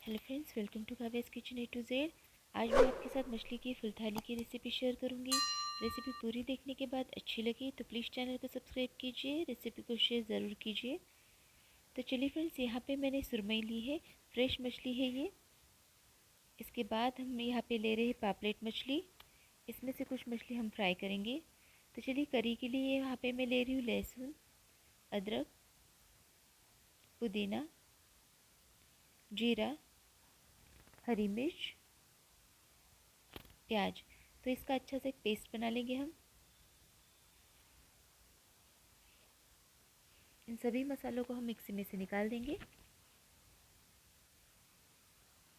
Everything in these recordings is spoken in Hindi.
Hello friends, welcome to Kavya's kitchen A to Z. आज मैं आपके साथ मछली की फुल थाली की रेसिपी शेयर करूंगी। रेसिपी पूरी देखने के बाद अच्छी लगी तो प्लीज़ चैनल को सब्सक्राइब कीजिए, रेसिपी को शेयर ज़रूर कीजिए। तो चलिए फ्रेंड्स, यहाँ पे मैंने सुरमई ली है, फ्रेश मछली है ये। इसके बाद हम यहाँ पे ले रहे हैं पापलेट मछली। इसमें से कुछ मछली हम फ्राई करेंगे। तो चलिए, करी के लिए यहाँ पे मैं ले रही हूँ लहसुन, अदरक, पुदीना, जीरा, हरी मिर्च, प्याज। तो इसका अच्छा से एक पेस्ट बना लेंगे हम। इन सभी मसालों को हम मिक्सी में से निकाल देंगे।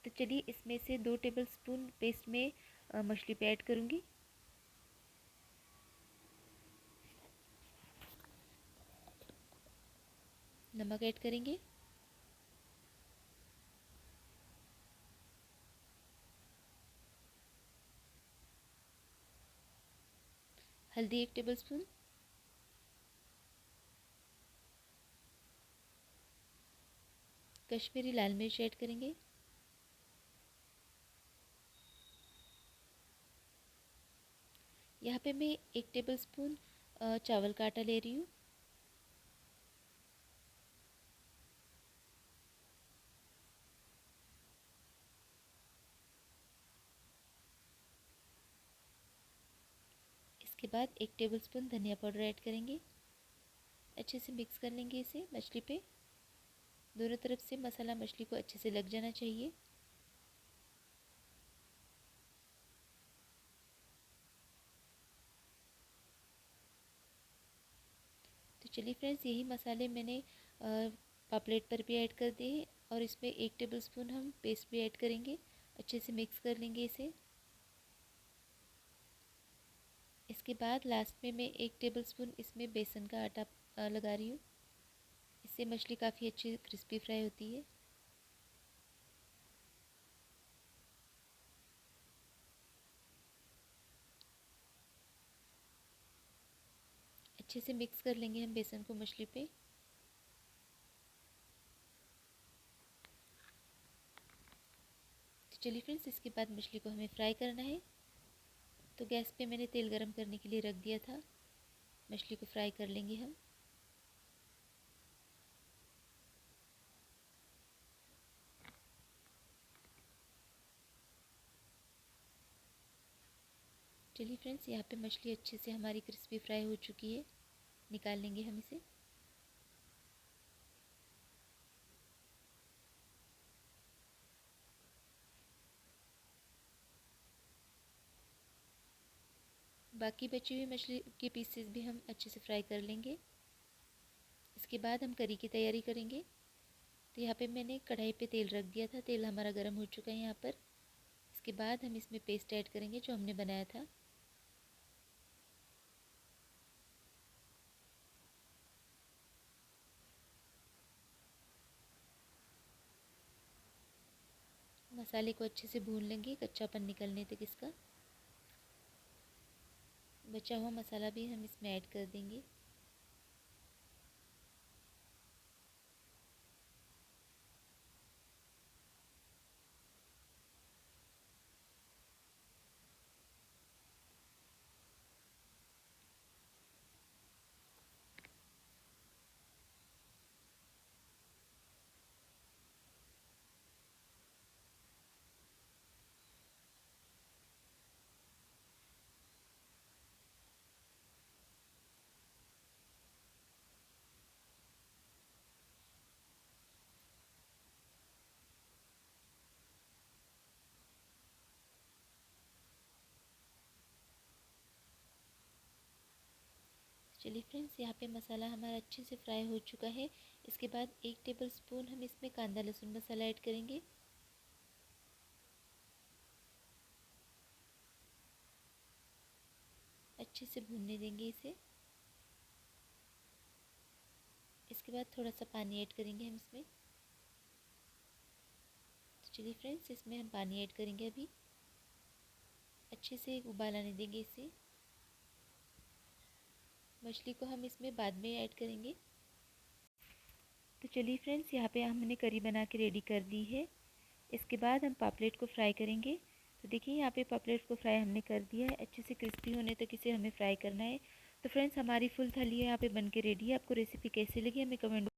तो चलिए, इसमें से 2 टेबलस्पून पेस्ट में मछली पे ऐड करूँगी। नमक ऐड करेंगे। हल्दी 1 टेबलस्पून। कश्मीरी लाल मिर्च ऐड करेंगे। यहाँ पे मैं 1 टेबलस्पून चावल का आटा ले रही हूँ। इसके बाद 1 टेबलस्पून धनिया पाउडर ऐड करेंगे। अच्छे से मिक्स कर लेंगे इसे मछली पे। दोनों तरफ से मसाला मछली को अच्छे से लग जाना चाहिए। तो चलिए फ्रेंड्स, यही मसाले मैंने पापलेट पर भी ऐड कर दिए और इसमें 1 टेबलस्पून हम पेस्ट भी ऐड करेंगे। अच्छे से मिक्स कर लेंगे इसे। इसके बाद लास्ट में मैं 1 टेबलस्पून इसमें बेसन का आटा लगा रही हूँ। इससे मछली काफ़ी अच्छी क्रिस्पी फ्राई होती है। अच्छे से मिक्स कर लेंगे हम बेसन को मछली पे। तो चलिए फ्रेंड्स, इसके बाद मछली को हमें फ्राई करना है। तो गैस पे मैंने तेल गरम करने के लिए रख दिया था। मछली को फ्राई कर लेंगे हम। चलिए फ्रेंड्स, यहाँ पे मछली अच्छे से हमारी क्रिस्पी फ्राई हो चुकी है। निकाल लेंगे हम इसे। बाकी बची हुई मछली के पीसेस भी हम अच्छे से फ्राई कर लेंगे। इसके बाद हम करी की तैयारी करेंगे। तो यहाँ पे मैंने कढ़ाई पे तेल रख दिया था। तेल हमारा गर्म हो चुका है यहाँ पर। इसके बाद हम इसमें पेस्ट ऐड करेंगे जो हमने बनाया था। मसाले को अच्छे से भून लेंगे कच्चापन निकलने तक इसका। बचा हुआ मसाला भी हम इसमें ऐड कर देंगे। चलिए फ्रेंड्स, यहाँ पे मसाला हमारा अच्छे से फ्राई हो चुका है। इसके बाद 1 टेबलस्पून हम इसमें कांदा लहसुन मसाला ऐड करेंगे। अच्छे से भूनने देंगे इसे। इसके बाद थोड़ा सा पानी ऐड करेंगे हम इसमें। तो चलिए फ्रेंड्स, इसमें हम पानी ऐड करेंगे अभी। अच्छे से एक उबाल आने देंगे इसे। मछली को हम इसमें बाद में ऐड करेंगे। तो चलिए फ्रेंड्स, यहाँ पे हमने करी बना के रेडी कर दी है। इसके बाद हम पापलेट को फ्राई करेंगे। तो देखिए यहाँ पे पापलेट को फ्राई हमने कर दिया है, अच्छे से क्रिस्पी होने तक इसे हमें फ्राई करना है। तो फ्रेंड्स हमारी फुल थाली यहाँ पे बन के रेडी है। आपको रेसिपी कैसी लगी हमें कमेंट